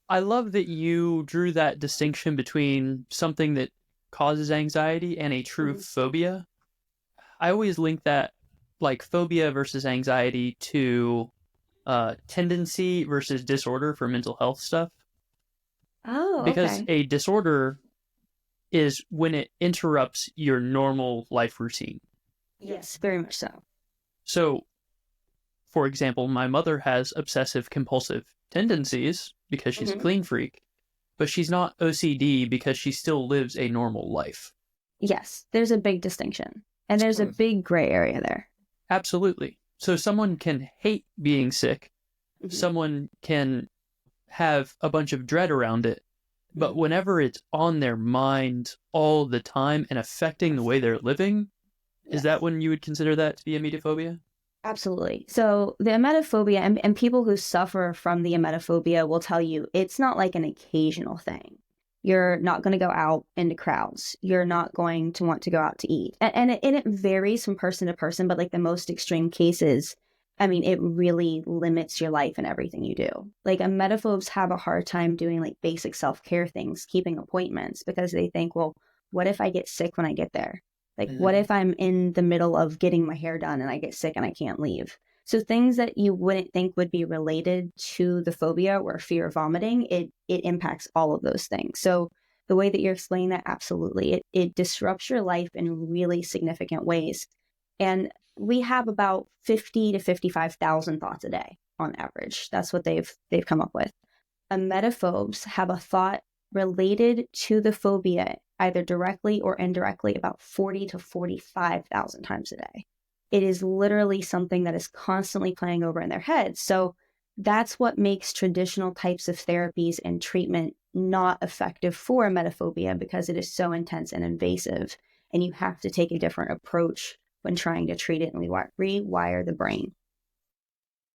I love that you drew that distinction between something that causes anxiety and a true Mhm. phobia. I always link that, like, phobia versus anxiety to tendency versus disorder for mental health stuff. Oh, Because okay. a disorder is when it interrupts your normal life routine. Yes, very much so. So, for example, my mother has obsessive compulsive tendencies because she's a Hmm. clean freak, but she's not OCD because she still lives a normal life. Yes, there's a big distinction, and there's a So, big gray area there. absolutely. So, someone can hate being sick, Hmm. someone can have a bunch of dread around it, but Hmm. whenever it's on their mind all the time and affecting the Yes. way they're living, is that Yes. when you would consider that to be emetophobia? Absolutely. So the emetophobia and people who suffer from the emetophobia will tell you it's not like an occasional thing. You're not going to go out into crowds. You're not going to want to go out to eat. And it varies from person to person, but like the most extreme cases, I mean, it really limits your life and everything you do. Like emetophobes have a hard time doing like basic self-care things, keeping appointments because they think, well, what if I get sick when I get there? Like, what Mm-hmm. if I'm in the middle of getting my hair done and I get sick and I can't leave? So things that you wouldn't think would be related to the phobia or fear of vomiting, it impacts all of those things. So the way that you're explaining that, absolutely, it disrupts your life in really significant ways. And we have about 50 to 55,000 thoughts a day on average. That's what they've come up with. Emetophobes have a thought related to the phobia, either directly or indirectly, about 40 to 45,000 times a day. It is literally something that is constantly playing over in their heads. So that's what makes traditional types of therapies and treatment not effective for emetophobia because it is so intense and invasive. And you have to take a different approach when trying to treat it and rewire the brain.